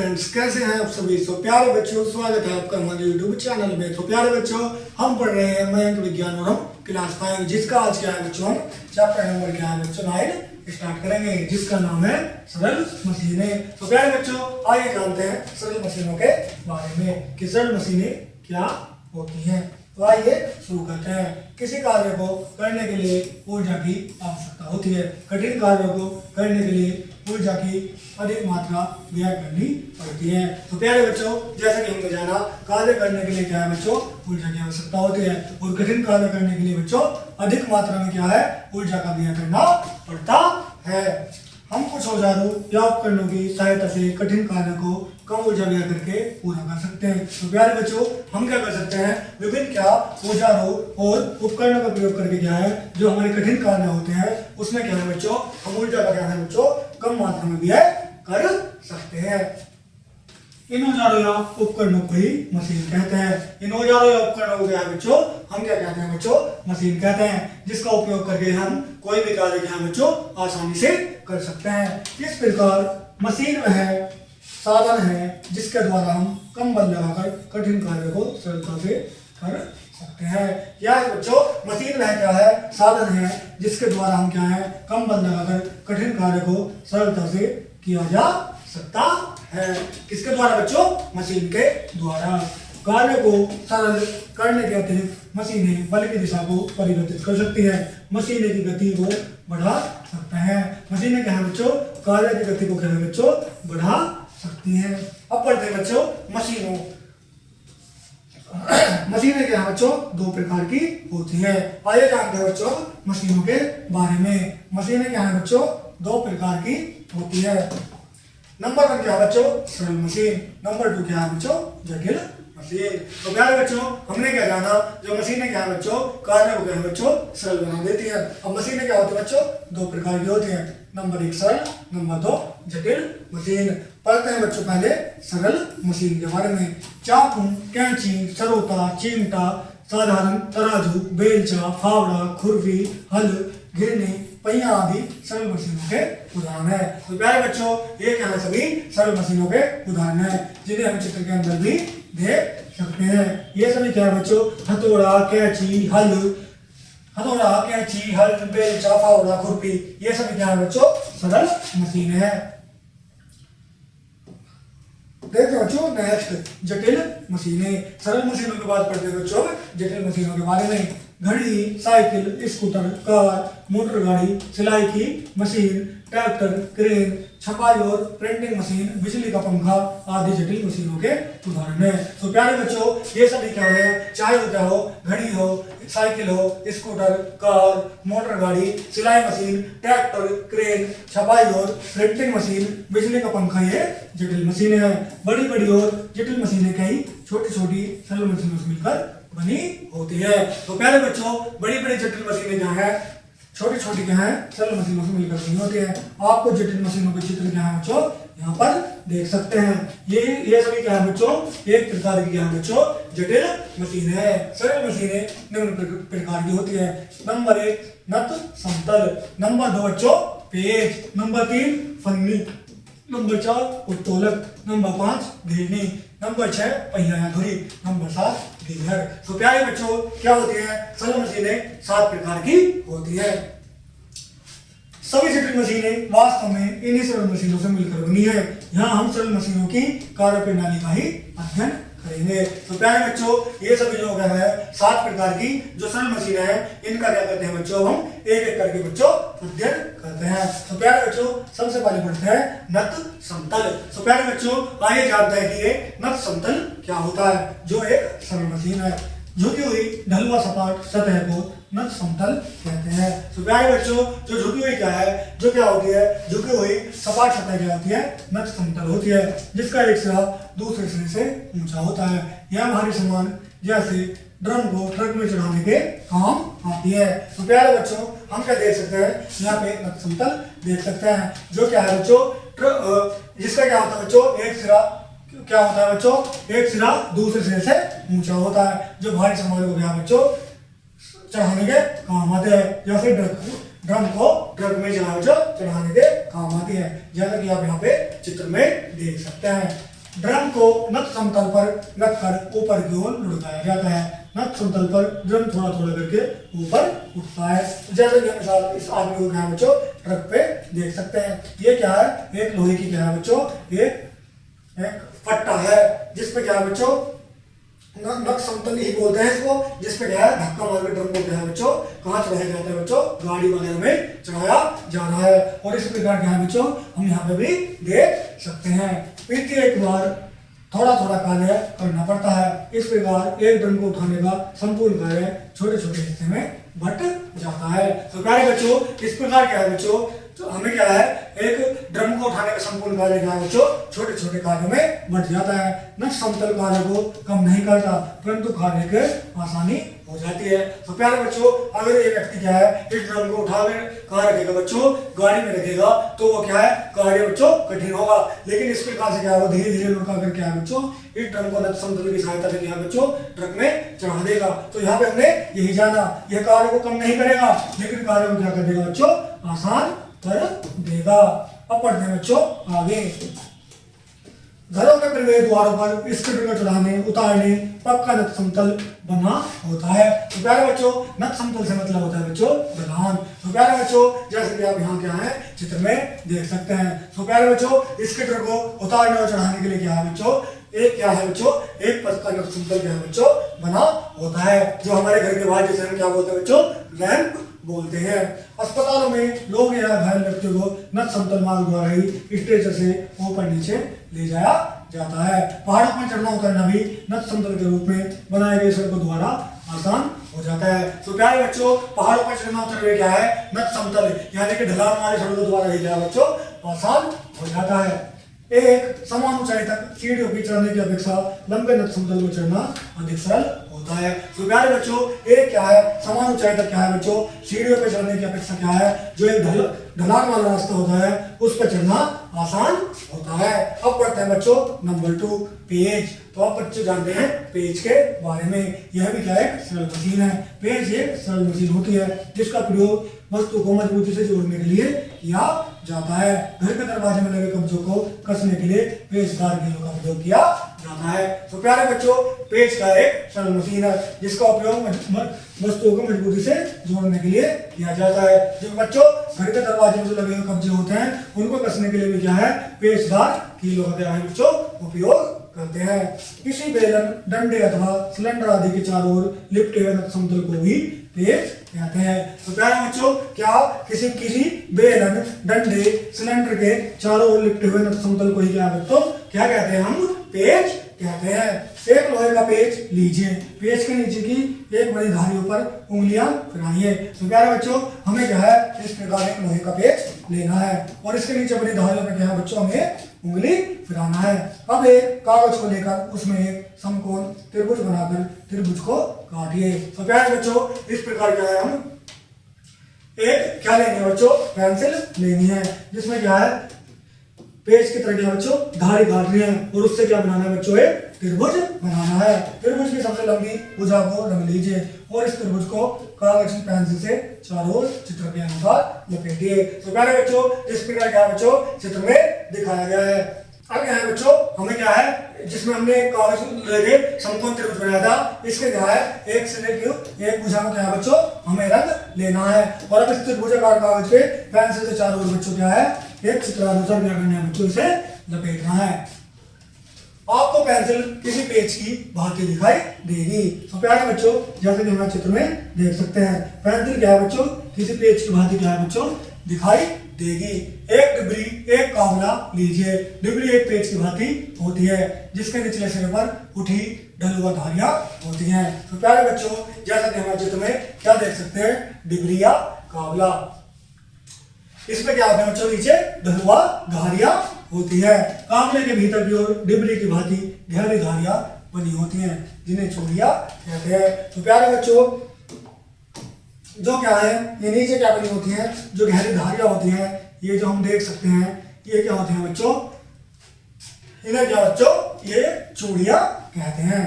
Friends, कैसे हैं आप सभी। तो प्यारे बच्चों, स्वागत है आपका हमारे यूट्यूब चैनल में। तो प्यारे बच्चों, हम पढ़ रहे हैं मयंक विज्ञान और हम क्लास 5, जिसका आज क्या है बच्चों, हम चैप्टर नंबर क्या है बच्चों 9 स्टार्ट करेंगे, जिसका नाम है सरल मशीनें। तो प्यारे बच्चों, आइए जानते हैं सरल मशीनों के बारे में कि सरल मशीनें क्या होती हैं। तो आइए शुरू करते हैं। किसी कार्य को करने के लिए ऊर्जा की आवश्यकता होती है। कठिन कार्यों को करने के लिए ऊर्जा की अधिक मात्रा व्यय करनी पड़ती है। तो प्यारे बच्चों, जैसा कि हमने जाना, कार्य करने के लिए क्या है बच्चों, ऊर्जा की आवश्यकता होती है। और कठिन कार्य करने के लिए बच्चों अधिक मात्रा में क्या है, ऊर्जा का व्यय करना पड़ता है। हम कुछ औजारों या उपकरणों की सहायता से कठिन कार्य को कम ऊर्जा व्यय करके पूरा कर सकते हैं। तो प्यारे बच्चों, हम क्या कर सकते हैं, विभिन्न क्या औजारों और उपकरणों का प्रयोग करके क्या है, जो हमारे कठिन कार्य होते हैं उसमें क्या है बच्चों, हम ऊर्जा का क्या है बच्चों, कम मात्रा में व्यय कर सकते हैं। इन औजारों या उपकरणों को ही मशीन कहते हैं। इन औजारों या उपकरणों को क्या है बच्चों, हम क्या कहते हैं बच्चों, मशीन कहते हैं, जिसका उपयोग करके हम कोई भी कार्य क्या है बच्चों आसानी से कर सकते हैं। इस प्रकार मशीन वह साधन है जिसके द्वारा हम कम बल लगाकर कठिन कार्य को सरलता से कर सकते हैं। या बच्चों, मशीन वह क्या है, साधन है जिसके द्वारा हम क्या है, कम बल लगाकर कठिन कार्य को सरलता से किया जा सकता है। किसके द्वारा बच्चों, मशीन के द्वारा। कार्य को सरल करने के अतिरिक्त मशीनें बल की दिशा को परिवर्तित कर सकती है। मशीनें की गति को बढ़ा सकते हैं। मशीनें क्या है बच्चों, कार्य की गति को क्या है बच्चों, बढ़ा सकती हैं। अब पढ़ते हैं बच्चों मशीनों। मशीनें क्या है बच्चों, दो प्रकार की होती है। आइए जानते हैं बच्चों मशीनों के बारे में। मशीनें क्या है बच्चों, दो प्रकार की होती है। नंबर 1 क्या है बच्चों, सरल मशीन। नंबर 2 क्या है बच्चों, जटिल मशीन। तो प्यारे बच्चों, हमने क्या जाना, जो मशीनें क्या है बच्चों, कार्य को क्या है बच्चों सरल बना देती है। अब मशीनें क्या होती है बच्चों, दो प्रकार की होती है। नंबर 1 सरल, नंबर 2 जटिल मशीन। पढ़ते हैं बच्चों पहले सरल मशीन के बारे में। चाकू, कैंची, सरोता, चिमटा, साधारण तराजू, बेलचा, फावड़ा, खुरपी, हल, गिरनी, पहिया आदि सरल मशीनों के उदाहरण है। तो प्यारे बच्चों, ये क्या है, सभी सरल मशीनों के उदाहरण है, जिन्हें हम चित्र के अंदर भी देख सकते हैं। ये सभी क्या है बच्चों, हथौड़ा, कैंची, हल, बेलचा, फावड़ा, खुरपी, ये सभी क्या है बच्चों सरल मशीन है। देखते बच्चों नेक्स्ट जटिल मशीनें। सरल मशीनों के बाद पढ़ते हैं बच्चों जटिल मशीनों के बारे में। घड़ी, साइकिल, स्कूटर, कार, मोटर गाड़ी, सिलाई की मशीन, ट्रैक्टर, क्रेन, छपाई और प्रिंटिंग मशीन, बिजली का पंखा आदि जटिल मशीनों के उदाहरण है। तो प्यारे बच्चों, ये सभी क्या है, चाहे वो क्या हो, घड़ी हो, साइकिल हो, स्कूटर, कार, मोटर गाड़ी, सिलाई मशीन, ट्रैक्टर, क्रेन, छपाई और प्रिंटिंग मशीन, बिजली का पंखा, ये जटिल मशीनें हैं। बड़ी बड़ी और जटिल मशीनें कई छोटी छोटी सरल मशीनों से मिलकर बनी होती है। तो प्यारे बच्चों, बड़ी बड़ी जटिल मशीनें क्या है, छोटी छोटी क्या है, सरल मशीनों से मिलकर बनी होती है। आपको जटिल मशीनों के चित्र क्या है बच्चों, यहाँ पर देख सकते हैं। ये सभी क्या है बच्चों, एक प्रकार की क्या है बच्चों, जटिल मशीन है। सरल मशीनें निम्न प्रकार की होती है। नंबर 1 नत समतल। नंबर 2 बच्चों पेज। नंबर 3 फन्नी। नंबर 4 उत्तोलक। नंबर 5 घिरनी। नंबर 6 पहिया या धुरी। Number 7 geyser. तो प्यारे बच्चों, क्या होती है, सरल मशीनें 7 प्रकार की होती है। सभी जटिल मशीनें वास्तव में इन्हीं सरल मशीनों से मिलकर बनी है। यहाँ हम सरल मशीनों की कार्य प्रणाली का ही अध्ययन करेंगे। तो प्यारे बच्चों, ये सभी जो है 7 प्रकार की जो सरल मशीनें हैं, इनका क्या करते हैं बच्चों, हम एक एक करके बच्चों अध्ययन करते हैं। तो प्यारे बच्चों, सबसे पहले पढ़ते हैं नत समतल। तो प्यारे बच्चों, आइए जानते हैं कि ये नत समतल क्या होता है, जो एक सरल मशीन है। झुकी हुई ढलुआ सपाट सतह को नत समतल कहते हैं। तो प्यारे बच्चों, जो झुकी हुई क्या है, जो क्या होती है, झुकी हुई सपाट सतह क्या होती है, नत समतल होती है, जिसका एक सिरा दूसरे सिरे से ऊंचा होता है। यह भारी सामान जैसे ड्रम को ट्रक में चढ़ाने के काम आती है। तो प्यारे बच्चों, हम क्या देख सकते हैं, यहाँ पे नत समतल देख सकते हैं, जो क्या है बच्चों, जिसका क्या होता है बच्चों, एक सिरा क्या होता है बच्चों, एक सिरा दूसरे सिरे से ऊंचा होता है, जो भारी सामान को क्या बच्चों चढ़ाने के काम आते हैं, या फिर ड्रम को ट्रक में चढ़ाने के काम आती है, जैसा कि आप यहाँ पे चित्र में देख सकते हैं। ड्रम को नत समतल पर रखकर ऊपर की ओर लुढ़काया जाता है। नत समतल पर ड्रम थोड़ा थोड़ा करके ऊपर उठता है। जैसे कि हम इस आदमी को क्या है बच्चों ट्रक पे देख सकते हैं। ये क्या है, एक लोहे की क्या है बच्चों, एक फट्टा है जिसपे क्या है बच्चों नत समतल ही बोलते हैं इसको, जिसपे क्या है धक्का मार के ड्रम को क्या है बच्चों कहाँ चढ़ाया जाता है बच्चों, गाड़ी वगैरह में चढ़ाया जा रहा है। और इस प्रकार क्या है बच्चों हम यहाँ पे भी देख सकते हैं। प्रत्येक बार थोड़ा थोड़ा कार्य करना पड़ता है। इस प्रकार एक ड्रम को उठाने का संपूर्ण कार्य छोटे छोटे हिस्से में बट जाता है। तो प्यारे बच्चों इस प्रकार क्या है बच्चों, तो हमें क्या है एक ड्रम को उठाने का संपूर्ण कार्य क्या है बच्चों छोटे छोटे कार्यों में बट जाता है। न समतल कार्य को कम नहीं करता परंतु कार्य के आसानी हो जाती है। तो प्यारे बच्चों अगर एक व्यक्ति क्या है इस ड्रम को उठा कर कहाँ रखेगा बच्चों, गाड़ी में रखेगा, तो वो क्या है कार्य बच्चों कठिन होगा। लेकिन इस प्रकार से क्या है वो धीरे धीरे लुढ़का कर क्या है बच्चों इस ड्रम को नत समतल की सहायता से क्या है बच्चों ट्रक में चढ़ा देगा। तो यहाँ पे हमने यही जाना, यह कार्य को कम नहीं करेगा लेकिन कार्य को क्या कर देगा बच्चों आसान कर देगा। अब पढ़ते हैं बच्चों आगे। घरों के प्रवेश द्वारों पर स्कूटर को चढ़ाने उतारने पक्का नत समतल बना होता है। तो प्यारे बच्चों नत समतल से मतलब होता है बच्चों ढलान। तो प्यारे बच्चों जैसे कि आप यहाँ क्या है चित्र में देख सकते हैं। तो प्यारे बच्चों स्कूटर को उतारने और चढ़ाने के लिए क्या है बच्चों एक क्या है बच्चों एक पक्का नत समतल क्या है बच्चों बना होता है, जो हमारे घर के बाहर जिसे हम क्या बोलते हैं बच्चों रैंप बोलते हैं। अस्पतालों में लोग या घायल व्यक्तियों को नत समतल मार्ग द्वारा ही स्ट्रेचर से ऊपर नीचे ले जाया जाता है। पहाड़ों पर चढ़ना उतरना भी नत समतल के रूप में बनाए गए सड़कों द्वारा आसान हो जाता है। तो प्यारे बच्चों पहाड़ों पर चढ़ना उतरना क्या है नत समतल यानी कि ढलान वाले सड़कों द्वारा ही क्या बच्चों आसान हो जाता है। एक समान ऊंचाई तक सीढ़ियों की चढ़ने की अपेक्षा लंबे नत समतल को चढ़ना अधिक सरल होता है। तो प्यारे बच्चों एक क्या है समान ऊंचाई तक क्या है बच्चों सीढ़ियों पर चढ़ने की अपेक्षा क्या है जो एक ढलान वाला रास्ता होता है उस पर चढ़ना आसान होता है। अब पढ़ते हैं बच्चों नंबर 2 पेज। तो आप बच्चे जानते हैं पेज के बारे में। यह भी क्या है सरल मशीन है। पेज एक सरल मशीन होती है जिसका प्रयोग वस्तु को मजबूती से जोड़ने के लिए किया जाता है। घर के दरवाजे में लगे कब्जों को कसने के लिए पेचदार कीलों का प्रयोग किया जाता है। तो प्यारे बच्चों पेच का एक सरल मशीन है जिसका उपयोग वस्तुओं को मजबूती से जोड़ने के लिए किया जाता है। जो बच्चों घर के दरवाजे में जो लगे हुए कब्जे होते हैं उनको कसने के लिए भी क्या है पेचदार कीलों का क्या है बच्चों उपयोग करते हैं। किसी बेलन डंडे अथवा सिलेंडर आदि के चारों ओर लिपटे हुए नत समतल को भी पेच कहते हैं। तो प्यारे बच्चों क्या किसी बेलन डंडे सिलेंडर के चारों ओर लिपटे हुए नत समतल को ही क्या कहते हैं हम पेच कहते हैं। एक लोहे का पेच लीजिए, पेच के नीचे की एक बड़ी धारियों पर उंगलियां फिराइए। तो प्यारे बच्चों हमें क्या है इस प्रकार एक लोहे का पेच लेना है और इसके नीचे बड़ी धारियों पर क्या है बच्चों हमें उंगली फिराना है। अब एक कागज को लेकर उसमें एक समकोण त्रिभुज बनाकर त्रिभुज को काटिए। तो प्यारे बच्चों इस प्रकार क्या है हम एक क्या लेनी है बच्चों पेंसिल लेनी है जिसमें क्या है पेज की तरह क्या बच्चों धारी काटनी है और उससे क्या बनाना है बच्चों एक त्रिभुज बनाना है। त्रिभुज की सबसे लंबी भुजा को रंग लीजिए और इस त्रिभुज को कागज की पेंसिल से चारों ओर चित्र के अनुसार लपेटिए। तो प्यारे बच्चों इस प्रकार क्या बच्चों चित्र में दिखाया गया है। अब क्या है बच्चों हमें क्या है जिसमें हमने कागज लेके समकोण त्रिभुज बनाया था इसके क्या है एक से लेकर एक भुजा को क्या है बच्चों हमें रंग लेना है और अब इस त्रिभुजाकार कागज पे पेंसिल से चारों ओर बच्चों क्या है एक चित्रानुसार क्या करना है बच्चों इसे लपेटना है। आपको पेंसिल किसी पेज की भांति दिखाई देगी। तो प्यारे बच्चों जैसे कि हम चित्र में देख सकते हैं पेंसिल क्या है बच्चों किसी पेज की भांति क्या है बच्चों दिखाई देगी। एक डिबरी एक कावला लीजिए। डिबरी एक पेज की भांति होती है जिसके निचले सिरे पर उठी ढलुआ धारियां होती हैं। तो प्यारे बच्चों जैसा कि हमारे चित्र में क्या देख सकते हैं डिबरी या कावला इसमें क्या होता है बच्चों नीचे ढलुआ धारियां होती है। कावले के भीतर की ओर डिबरी की भांति गहरी धारियां बनी होती हैं जिन्हें चूड़ियां कहते हैं। तो प्यारे बच्चों जो क्या है ये नीचे क्या बनी होती हैं जो गहरी धारियां होती हैं ये जो हम देख सकते हैं ये क्या होते हैं बच्चों इन्हें क्या बच्चों ये चूड़ियां कहते हैं।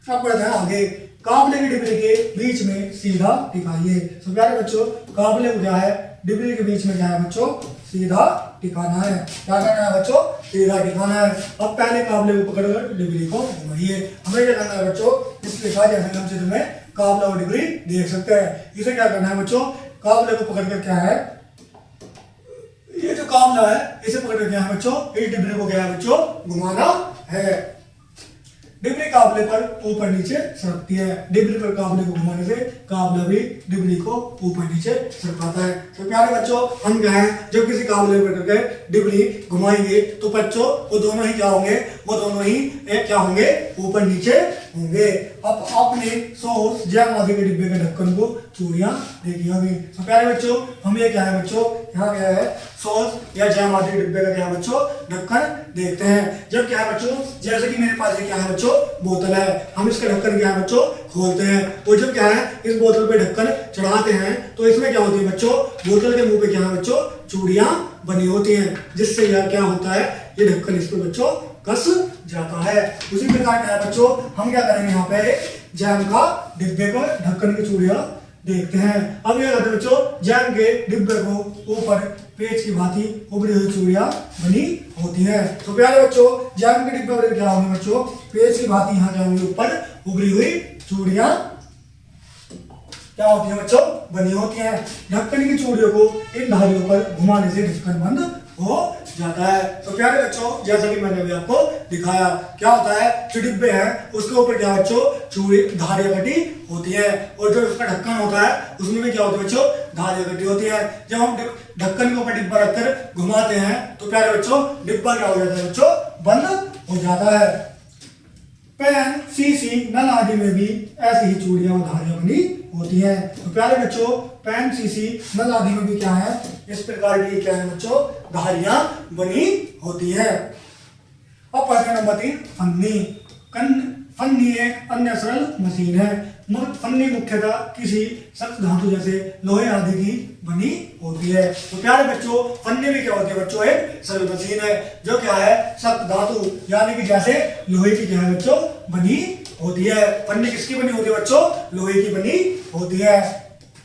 अब बढ़ते हैं आगे। काबले की डिबरी के बीच में सीधा टिकाइए। तो प्यारे बच्चों काबले को क्या है डिब्री के बीच में क्या है बच्चों, सीधा टिकाना है। क्या करना है बच्चों, सीधा टिकाना है। अब पहले काबले को पकड़कर डिब्री को घुमाइए। हमें क्या करना है बच्चों, इस प्रकार जैसे हम चित्र में काबला और डिब्री देख सकते हैं। इसे क्या करना है बच्चों, काबले को पकड़कर क्या है, ये जो काबला है इसे पकड़कर क्या है बच्चों, इस डिब्री को क्या है बच्चों, घुमाना है। डिब्री काबले पर ऊपर नीचे सरकती है। डिब्री पर काबले को घुमाने से काबला भी डिब्री को ऊपर नीचे सरकाता है। तो प्यारे बच्चों, हम क्या है, जब किसी काबले पर करके डिब्री घुमाएंगे तो बच्चों वो दोनों ही क्या होंगे, वो दोनों ही एक क्या होंगे, ऊपर नीचे होंगे। अब आपने सॉस जैम आदि के डिब्बे के ढक्कन को चूड़ियां देखी होंगी। तो प्यारे बच्चों, हम ये क्या है बच्चों, यहाँ क्या है, सॉस या जैम आदि के डिब्बे का क्या है बच्चों, ढक्कन देखते हैं। जब क्या है बच्चों, जैसे कि मेरे पास ये क्या है बच्चों, बोतल है, हम इसका ढक्कन क्या है बच्चों, खोलते हैं। और जब क्या है, इस बोतल पे ढक्कन चढ़ाते हैं तो इसमें क्या होती है बच्चों, बोतल के मुंह पे क्या है बच्चों, चूड़ियां बनी होती हैं, जिससे यह क्या होता है, ये ढक्कन इस पे बच्चों कस जाता है। उसी प्रकार क्या है बच्चों, हम क्या करेंगे, यहाँ पे जैम का डिब्बे को ढक्कन की चूड़ियां देखते हैं। अब ये कहते हैं बच्चों, जैम के डिब्बे को ऊपर पेच की भांति उभरी हुई चूड़ियां बनी होती हैं। तो प्यारे बच्चों, जैम के डिब्बे पर क्या होंगे बच्चों, पेच की भांति यहाँ क्या होंगी, ऊपर उभरी हुई चूड़ियां क्या होती है बच्चों, बनी होती हैं। ढक्कन की चूड़ियों को इन धारियों पर घुमाने से ढक्कन बंद हो जाता है। तो प्यारे बच्चों, जैसा कि मैंने अभी आपको दिखाया, क्या होता है, जो डिब्बे हैं उसके ऊपर क्या बच्चों, चूड़ी धारियां कटी होती है, और जो उसका ढक्कन होता है उसमें भी क्या होती है बच्चों, धारियां कटी होती है। जब हम ढक्कन के ऊपर डिब्बा रखकर घुमाते हैं तो प्यारे बच्चों, डिब्बा क्या हो जाता है बच्चों, बंद हो जाता है। पेन, शीशी, नल आदि में भी ऐसी ही चूड़ियां और धारियां बनी होती हैं। तो प्यारे बच्चों, पेन, शीशी, नल आदि में भी क्या है, इस प्रकार की क्या है बच्चों, धारियां बनी होती है। अब प्रश्न नंबर 3, फन्नी। फन्नी एक अन्य सरल मशीन है। फन्नी मुख्यतः किसी सख्त धातु जैसे लोहे आदि की बनी होती है। तो प्यारे बच्चों, फन्नी भी क्या होती है बच्चों, एक सरल मशीन है जो क्या है, सख्त धातु यानी कि जैसे लोहे की क्या है बच्चों, बनी होती है। फन्नी किसकी बनी होती है बच्चों, लोहे की बनी होती है।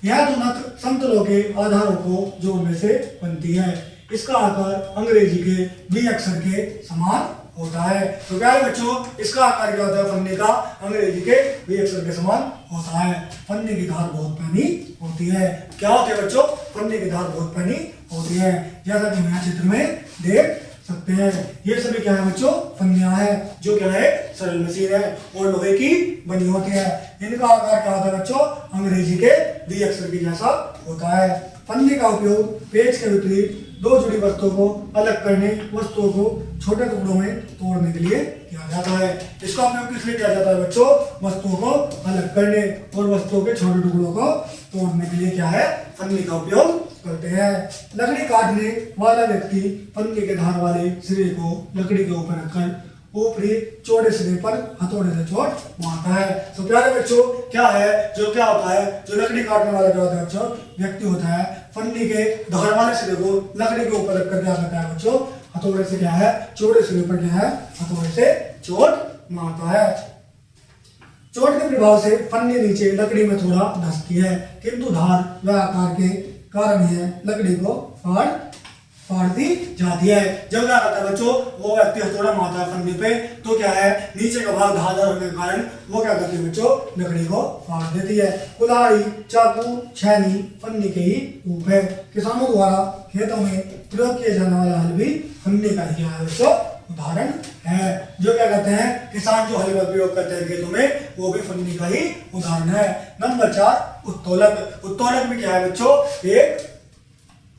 यह दोनों समतलों के आधारों को जोड़ने से बनती है। इसका आकार अंग्रेजी के वी अक्षर के समान होता है। तो प्यारे बच्चों, इसका आकार क्या होता है, फन्नी का अंग्रेजी के वी अक्षर के समान होता है। फन्नी की धार बहुत पैनी होती है। क्या होती है बच्चों, फन्नी की धार बहुत पैनी होती है, जैसा कि हम यहाँ चित्र में देख सकते हैं। ये सभी क्या है बच्चों, फन्नियां हैं, जो क्या है, सरल मशीन है और लोहे की बनी होती है। इनका आकार क्या होता है बच्चों, अंग्रेजी के वी अक्षर के जैसा होता है। फन्नी का उपयोग पेज के विपरीत दो जुड़ी वस्तुओं को अलग करने, वस्तुओं को छोटे टुकड़ों में तोड़ने के लिए किया जाता है। इसका उपयोग किस लिए किया जाता है बच्चों, वस्तुओं को अलग करने और वस्तुओं के छोटे टुकड़ों को तोड़ने के लिए क्या है, फन्नी का उपयोग करते हैं। लकड़ी काटने वाला व्यक्ति फन्नी के धार वाले सिरे को लकड़ी के ऊपर रखकर ऊपरी चौड़े सिरे पर हथौड़े से चोट मारता है। तो प्यारे बच्चों, क्या है, जो क्या होता है, जो लकड़ी काटने वाला क्या होता है बच्चों, व्यक्ति होता है, फन्नी के धार वाले सिरे को लकड़ी के ऊपर रखकर क्या करता है बच्चों, हथौड़े से क्या है, चौड़े सिरे पर क्या है, हथौड़े से चोट मारता है। चोट के प्रभाव से फन्नी नीचे लकड़ी में थोड़ा धंसती है, किंतु धार व आकार के कारण यह लकड़ी को फाड़ दी जाती है। जब क्या करता है बच्चों, वो व्यक्ति हथौड़ा मारता है फन्नी पे, तो क्या है, नीचे का भाग धारदार होने के कारण वो क्या करती है बच्चों, लकड़ी को फाड़ देती है। कुल्हाड़ी, चाकू, छेनी फन्नी के ही रूप है। किसानों द्वारा खेतों में प्रयोग किए जाने वाला हल भी फन्नी का ही है बच्चों उदाहरण है। जो क्या करते हैं, किसान जो हल का प्रयोग करते हैं खेतों में, वो भी फन्नी का ही उदाहरण है। नंबर 4, उत्तोलक। उत्तोलक भी क्या है बच्चों, एक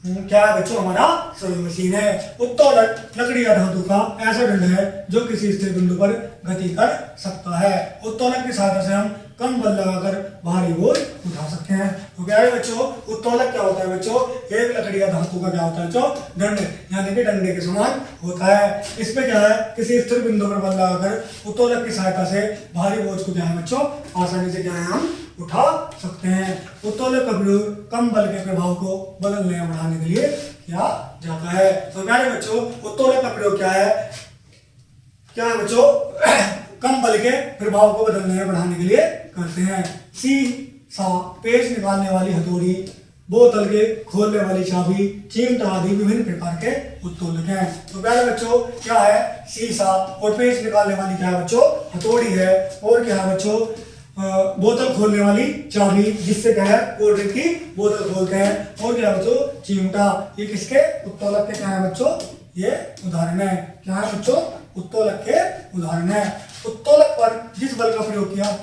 क्या है बच्चों, हमारा सरल मशीन है। उत्तोलक लकड़ी या धातु का ऐसा दंड है जो किसी स्थिर बिंदु पर गति कर सकता है। उत्तोलक की सहायता से हम कम बल लगाकर भारी बोझ उठा सकते हैं। तो क्या है बच्चों, उत्तोलक क्या होता है बच्चों, एक लकड़ी या धातु का क्या होता है बच्चों, दंड, यानी कि डंडे के समान होता है। इसमें क्या है, किसी स्थिर बिंदु पर बल लगाकर उत्तोलक की सहायता से भारी बोझ को क्या है बच्चों, आसानी से क्या है, हम उठा सकते हैं। उत्तोलक का प्रयोग कम बल के प्रभाव को बदलने या बढ़ाने के लिए किया जाता है। तो प्यारे बच्चों, उत्तोलक का प्रयोग क्या है बच्चों, कम बल के प्रभाव को बदलने या बढ़ाने के लिए करते हैं। सी सा पेच निकालने वाली हथौड़ी बोतल के खोलने वाली चाबी, चिमटा आदि विभिन्न प्रकार के उत्तोलक हैं। तो प्यारे बच्चों क्या है, शीशा और पेच निकालने वाली क्या है बच्चों, हथौड़ी है। और क्या है बच्चों, बोतल खोलने वाली चाबी, जिससे क्या है कोल्ड ड्रिंक की बोतल खोलते हैं। और क्या है बच्चों, चिमटा, ये किसके उत्तोलक के क्या है बच्चों, ये उदाहरण है। क्या है बच्चों, उत्तोलक के उदाहरण है। उत्तोलक पर जिस बल का प्रयोग किया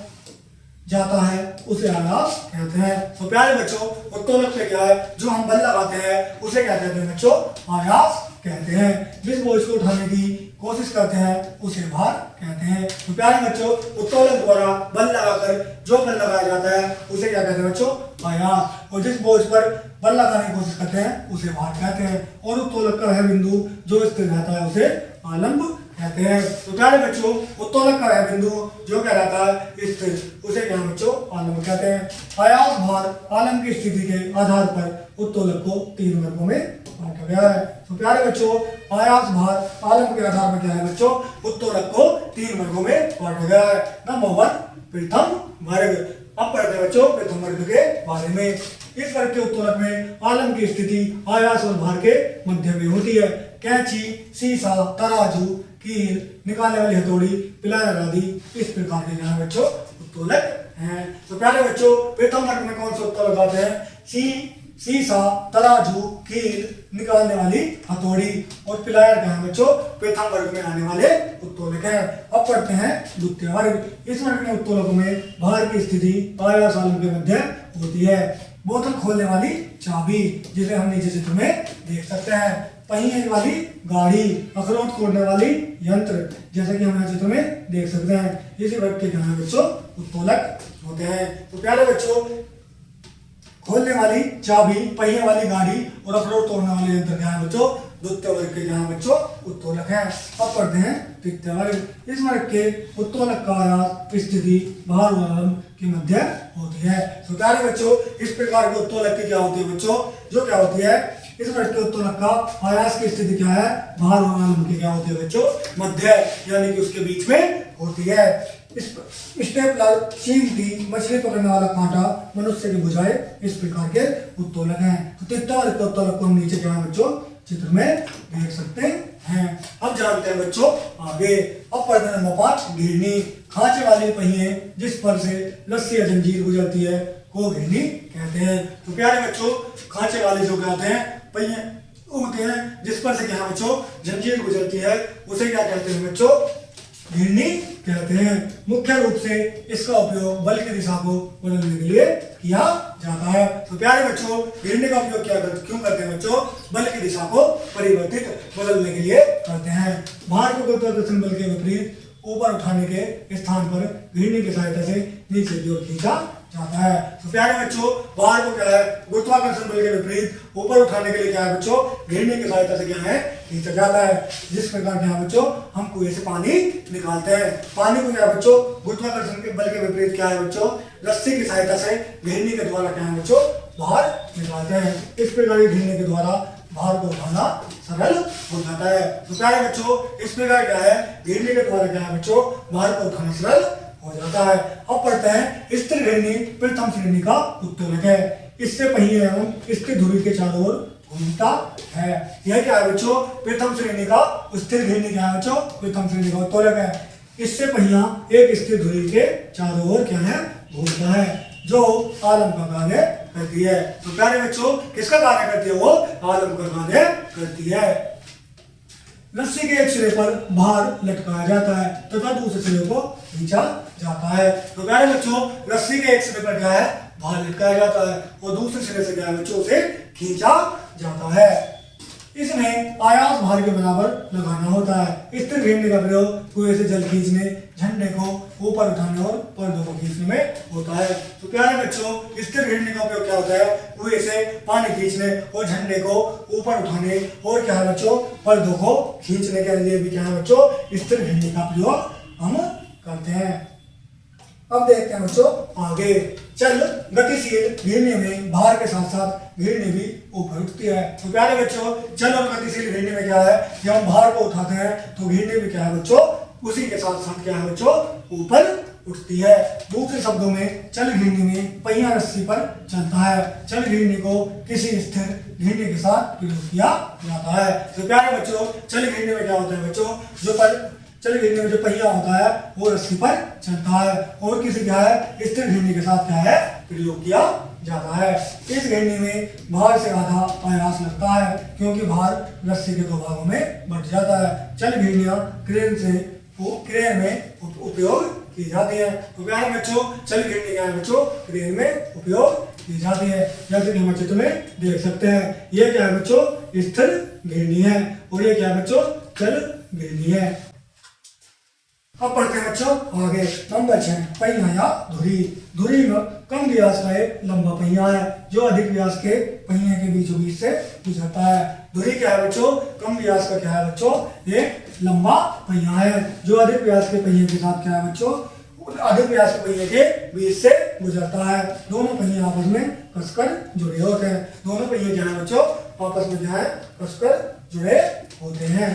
जाता है उसे आयास कहते हैं। तो प्यारे बच्चों उत्तोलक पे क्या है, जो हम बल लगाते हैं उसे क्या कहते हैं बच्चों, आयास कहते हैं। जिस बोझ को उठाने की कोशिश करते हैं उसे भार कहते हैं। तो प्यारे बच्चों उत्तोलक द्वारा बल लगाकर जो बल लगाया जाता है उसे क्या कहते हैं बच्चों, आयास। और जिस बोझ पर बल लगाने की कोशिश करते हैं उसे भार कहते हैं। और उत्तोलक का वह बिंदु जो स्थिर रहता है उसे आलंब कहते हैं। तो प्यारे बच्चों उत्तोलक का वह बिंदु जो क्या रहता है स्थिर, उसे क्या बच्चों, आलंब कहते हैं। आयास भार आलंब की स्थिति के आधार पर उत्तोलक को 3 वर्गों में बांटा गया है। तो प्यारे बच्चों आयास भार आलंब के आधार पर क्या है बच्चों, उत्तोलक को 3 वर्गों में बांटा गया है। नंबर 1 प्रथम वर्ग। अब पढ़ते हैं बच्चों प्रथम वर्ग के बारे में। इस वर्ग के उत्तोलक में आलंब की स्थिति आयास और भार के मध्य में होती है। कैंची, शीशा, तराजू, कील, निकालने वाली हथौड़ी, पिलायर आदि इस प्रकार के जो है बच्चों उत्तोलक हैं। तो प्यारे बच्चों प्रथम वर्ग में कौन से उत्तोलक आते हैं, शीशा, तराजू, कील, निकालने वाली हथौड़ी और पिलायर क्या है बच्चों, प्रथम वर्ग में आने वाले उत्तोलक हैं। अब पढ़ते हैं द्वितीय वर्ग। इस वर्ग में उत्तोलकों में भार की स्थिति आयास आलंब के मध्य होती है। बोतल खोलने वाली चाबी, जिसे हम नीचे चित्र में देख सकते हैं। पहिए वाली गाड़ी, अखरोट तोड़ने वाली यंत्र, जैसा कि हम यहाँ चित्र में देख सकते हैं। इसी वर्ग के क्या है बच्चों, उत्तोलक होते हैं। तो प्यारे बच्चों खोलने वाली चाबी, पहिए वाली गाड़ी और अखरोट तोड़ने वाले यंत्र क्या है बच्चों, द्वितीय वर्ग के क्या है बच्चों, उत्तोलक हैं। अब पढ़ते हैं तृतीय वर्ग। इस वर्ग के उत्तोलक का आयास स्थिति भार और आलंब के मध्य होती है। तो प्यारे बच्चों इस प्रकार के उत्तोलक की क्या होती है बच्चों, जो क्या होती है, इस वर्ग के उत्तोलक का आयास की स्थिति क्या है, भार और आलंब की क्या होती है बच्चों, मध्य, यानी कि उसके बीच में होती है। स्टेपलर, चीमटी, मछली पकड़ने वाला कांटा, मनुष्य की भुजाएं इस प्रकार के उत्तोलक हैं। तो तृतीय वर्ग के उत्तोलक को हम नीचे क्या है बच्चों चित्र में देख सकते हैं। अब जानते हैं बच्चों आगे। अब पढ़ते हैं नंबर 5 घिरनी। खांचे वाले पहिए जिस पर से रस्सी या जंजीर गुजरती है को घिरनी कहते हैं। तो प्यारे बच्चों खांचे वाले जो कहते हैं पहिए होते हैं जिस पर से क्या बच्चों जंजीर गुजरती है उसे क्या कहते हैं बच्चों, घिरनी कहते हैं। मुख्य रूप से इसका उपयोग बल की दिशा को बदलने के लिए किया जाता है। तो प्यारे बच्चों घिरनी का उपयोग क्यों करते हैं बच्चों, बल की दिशा को परिवर्तित बदलने के लिए करते हैं। भार को गुरुत्वाकर्षण बल के विपरीत ऊपर उठाने के स्थान पर घिरनी की सहायता से नीचे की ओर खींचा जाता है। तो प्यारे बच्चों भार को क्या है गुरुत्वाकर्षण बल के विपरीत ऊपर उठाने के लिए क्या है बच्चों, घिरनी की सहायता से क्या है खींचा जाता है। जिस प्रकार क्या है बच्चों हम कुएं से पानी निकालते हैं, पानी को क्या है बच्चों गुरुत्वाकर्षण के बल के विपरीत क्या है बच्चों, रस्सी की सहायता से घिरनी के द्वारा क्या है बच्चों बाहर निकालते हैं। इस प्रकार घिरनी के द्वारा भार को उठाना सरल हो जाता है। तो प्यारे बच्चों इस प्रकार क्या है घिरनी के द्वारा क्या है बच्चों भार को उठाना सरल हो जाता है। अब पढ़ते हैं स्थिर घिरनी प्रथम श्रेणी का उत्तोलक है। इससे पहिए एवं इसके धुरी के चारों ओर घूमता है। यह क्या है बच्चों प्रथम श्रेणी का स्थिर घिरनी क्या है बच्चों, प्रथम श्रेणी का उत्तोलक है। इससे पहिया एक स्थिर धुरी के चारों ओर क्या है घूमता है, जो आलंब का कार्य करती है। तो प्यारे बच्चों किसका कार्य करती है, वो आलंब का कार्य करती है। रस्सी के एक सिरे पर भार लटकाया जाता है तथा दूसरे सिरे को खींचा जाता है। तो प्यारे बच्चों रस्सी के एक सिरे पर क्या है भार लटकाया जाता है और दूसरे सिरे से क्या है बच्चों उसे खींचा जाता है। इसमें आयास भार के बराबर लगाना होता है। स्थिर घिरनी का प्रयोग कुएं से जल खींचने, झंडे को ऊपर उठाने और पर्दों को खींचने में होता है। तो प्यारे बच्चों स्थिर घिरनी का उपयोग क्या होता है, कुएं से पानी खींचने और झंडे को ऊपर उठाने और क्या है बच्चों पर्दों को खींचने के लिए भी क्या है बच्चों स्थिर घिरनी का प्रयोग हम करते हैं। अब देखते हैं बच्चों आगे। चल गतिशील घिरनी में भार के साथ साथ घिरनी भी ऊपर उठती है। तो प्यारे बच्चों चल और गतिशील घिरनी में क्या है, जब हम भार को उठाते हैं तो घिरनी भी क्या है बच्चों उसी के साथ साथ क्या है बच्चों ऊपर उठती है। दूसरे शब्दों में चल घिरनी में पहिया रस्सी पर चलता है। चल घिरनी को किसी स्थिर घिरनी के साथ प्रयोग किया जाता है। तो प्यारे बच्चों, चल घिरनी में क्या होता है बच्चों, चल घिरनी में जो पहिया होता है वो रस्सी पर चलता है और किसी क्या है स्थिर घिरनी के साथ क्या है प्रयोग किया जाता है। इस घिरनी में भार से आधा आयास लगता है क्योंकि भार रस्सी के दो भागों में बंट जाता है। चल घिरनियां क्रेन में उपयोग की जाती है। तो प्यारे बच्चों, चल घिरनी क्या है बच्चों, क्रेन में उपयोग की जाती है। जैसे कि हम चित्र में देख सकते हैं, ये क्या है बच्चों, स्थिर घिरनी है और ये क्या है बच्चों, चल घिरनी है। अब पढ़ते हैं बच्चों आगे। नंबर 6, पहिया या धुरी। धुरी में कम व्यास का एक लंबा पहिया है जो अधिक व्यास के पहिए के बीचों बीच से गुजरता है। धुरी क्या है बच्चों, कम व्यास का क्या है बच्चों, एक लंबा पहिया है जो अधिक व्यास के पहिए के साथ क्या है बच्चों, अधिक व्यास के पहिए के बीच से गुजरता है। दोनों पहिए आपस में कसकर जुड़े होते हैं। दोनों पहिए क्या है बच्चों, आपस में क्या है कसकर जुड़े होते हैं।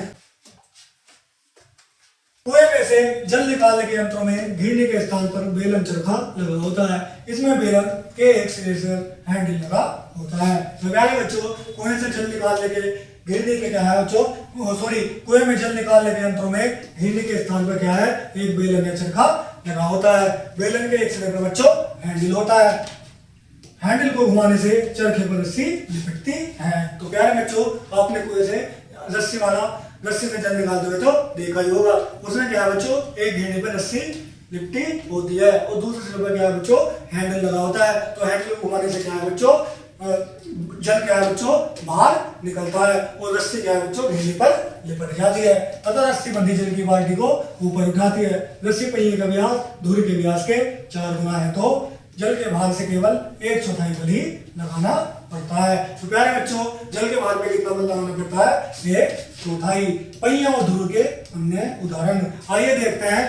कुएं में से जल निकालने के यंत्रों में घिरनी के स्थान पर बेलन चरखा लगा होता है। इसमें बेलन के एक सिरे से हैंडल लगा होता है। तो प्यारे बच्चों, कुएं से जल निकालने के घिरनी के क्या है बच्चों, कुएं में जल निकालने के यंत्रों में घिरनी के स्थान पर क्या है, एक बेलन या चरखा लगा होता है। बेलन के एक सिरे पर बच्चों हैंडल होता है। हैंडल को घुमाने से चरखे पर रस्सी लिपटती है। तो प्यारे बच्चों, आपने कुएं से रस्सी से जल निकालते हुए तो देखा ही होगा। उसमें क्या है बच्चों, एक घिरनी पर रस्सी लिपटी होती है और दूसरे सिरे पर क्या है बच्चों, हैंडल लगा होता है। तो हैंडल को घुमाने से क्या है बच्चों, जल क्या है बच्चों बाहर निकलता है और रस्सी क्या है बच्चों घिरनी पर लिपट जाती है तथा रस्सी बंधी जल की बाल्टी को ऊपर उठाती है। रस्सी पहिए का व्यास धुरी के व्यास के 4 गुना है तो जल के भार से केवल 1/4 बल ही लगाना पड़ता है। तो प्यारे बच्चों, जल के भार पे कितना बल लगाना पड़ता है, 1/4। पहिया और धुरी के अन्य उदाहरण आइए देखते हैं।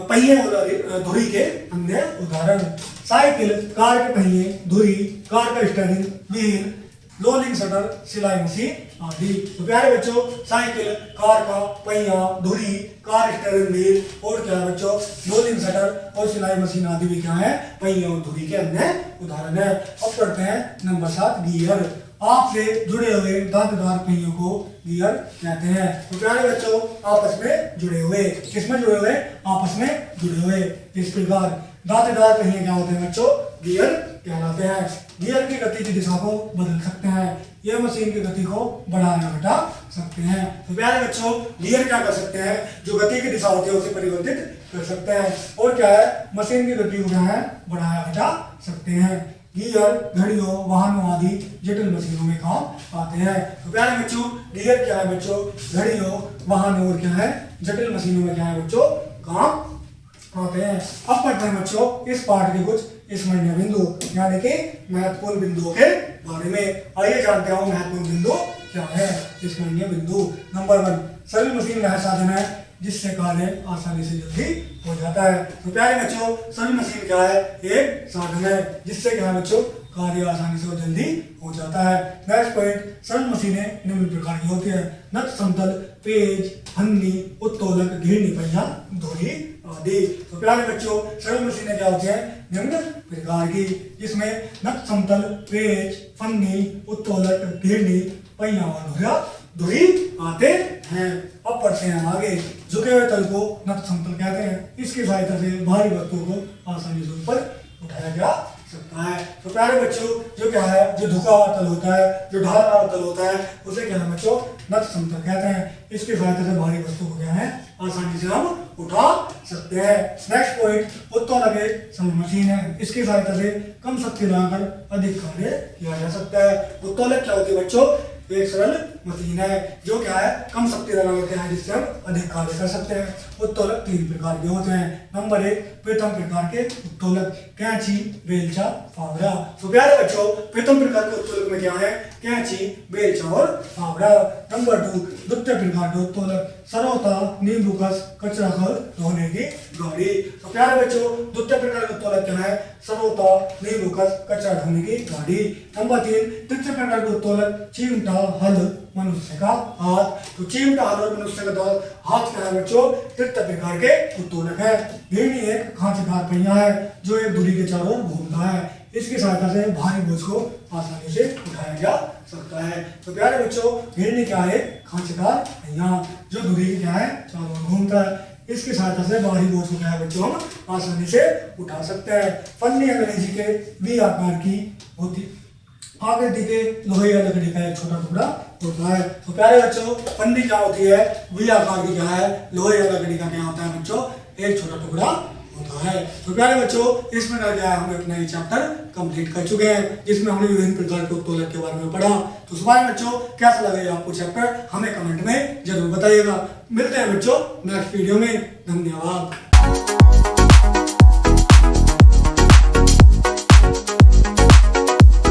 पहिए और धुरी के अन्य उदाहरण। साइकिल, कार के पहिए, धुरी, कार का स्टीयरिंग व्हील, रोलिंग शटर, सिलाई मशीन आदि। तो प्यारे बच्चों, साइकिल, कार का पहिया, धुरी, कार स्टीयरिंग व्हील और क्या है बच्चों, रोलिंग शटर और सिलाई मशीन आदि भी क्या है, पहिए और धुरी के अन्य उदाहरण है। अब पढ़ते हैं नंबर 7, गियर। आपसे जुड़े हुए दांतेदार पहियों को गियर कहते हैं। तो प्यारे बच्चों, आपस में जुड़े हुए, किसमें जुड़े हुए, आपस में जुड़े हुए। इस प्रकार दांतेदार पहिए क्या होते हैं बच्चों, गियर कहलाते हैं। गियर की गति की दिशा को बदल सकते हैं। यह मशीन की गति को बढ़ा या घटा सकते हैं। तो प्यारे बच्चों, गियर क्या कर सकते हैं, जो गति की दिशा होती है उसे परिवर्तित कर सकते हैं और क्या है, मशीन की गति को क्या है बढ़ा या घटा सकते हैं। गियर घड़ियों, वाहनों आदि जटिल मशीनों में काम आते हैं। तो प्यारे बच्चों, गियर क्या है बच्चों, घड़ियों, वाहनों और क्या है जटिल मशीनों में क्या है बच्चों काम आते हैं। अब पढ़ते हैं बच्चों इस पाठ के कुछ स्मरणीय बिंदु यानी कि महत्वपूर्ण बिंदुओं के बारे में। आइए जानते हैं महत्वपूर्ण बिंदु क्या है। स्मरणीय बिंदु नंबर 1, सरल मशीन वह साधन है जिससे कार्य आसानी से जल्दी हो जाता है। तो प्यारे बच्चों, सरल मशीन क्या है, एक साधन है जिससे क्या है बच्चों कार्य आसानी से और जल्दी हो जाता है। नेक्स्ट पॉइंट, सरल मशीनें निम्न प्रकार की होती है। नट, समतल, पेज, फन्नी, उत्तोलक, घिरनी, पहिया, धुरी आदि। तो प्यारे बच्चों, सरल मशीनें क्या होती है, निम्न प्रकार की, जिसमें नट, समतल, पेज, फन्नी, उत्तोलक, घिरनी, पहिया और धुरी आते हैं। अब पढ़ते हैं आगे। झुके हुए तल को नत समतल कहते हैं। इसकी सहायता से भारी वस्तुओं को आसानी से ऊपर उठाया जा सकता है। तो प्यारे बच्चों, जो क्या है, जो झुका हुआ तल होता है, जो ढालदार तल होता है, उसे क्या है बच्चों नत समतल कहते हैं। इसकी सहायता से भारी वस्तु को क्या है आसानी से हम उठा सकते हैं। नेक्स्ट पॉइंट, उत्तोलक एक सरल मशीन है। इसकी सहायता से कम शक्ति लगाकर अधिक कार्य किया जा सकता है। उत्तोलक क्या होती है बच्चों, एक सरल मशीन है जो क्या है कम शक्ति लगाते हैं जिससे हम अधिक कार्य कर सकते हैं। उत्तोलक 3 प्रकार के होते हैं। नंबर 1, प्रथम प्रकार के उत्तोलक, कैंची, बेलचा, फावड़ा। तो प्यारे बच्चों, प्रथम प्रकार के उत्तोलक में क्या है, कैंची, बेलचा और फावड़ा। नंबर 2, द्वितीय प्रकार के उत्तोलक, सरौता, नींबू कस, कचरा खल धोने की गाड़ी। तो प्यारे बच्चों, द्वितीय प्रकार के उत्तोलक क्या है, सरौता, नींबू कस, कचरा धोने की गाड़ी। नंबर 3, तृतीय प्रकार के उत्तोलक, चिमटा, हल, मनुष्य का हाथ। तो चिमटा हाथ और मनुष्य का हाथ क्या है बच्चों? तृतीय प्रकार के उत्तोलक है। घिरनी एक खांचेदार पहिया है जो एक धुरी के चारों ओर घूमता है। इसकी सहायता से भारी बोझ को आसानी से उठाया जा सकता है। तो प्यारे बच्चों, घिरनी क्या है? खांचेदार पहिया जो धुरी के क्या है? चारों ओर घूमता है। इसकी सहायता से भारी बोझ को क्या है बच्चों? हम आसानी से उठा सकते हैं। पन्नी अंग्रेजी के वी आकार की होती आकृति के लोहे या लकड़ी का एक छोटा टुकड़ा होता है। तो प्यारे बच्चों, पन्नी क्या होती है? वी आकार की क्या है? लोहे या लकड़ी का क्या होता है बच्चों? एक छोटा टुकड़ा होता है। तो प्यारे बच्चों, इसमें क्या है, हम अपना ये चैप्टर कंप्लीट कर चुके हैं जिसमें हमने विभिन्न प्रकार के उत्तोलक के बारे में पढ़ा। तो सुभाष बच्चों, कैसा लगा आपको चैप्टर? हमें कमेंट में जरूर बताइएगा। मिलते हैं बच्चों नेक्स्ट वीडियो में। धन्यवाद।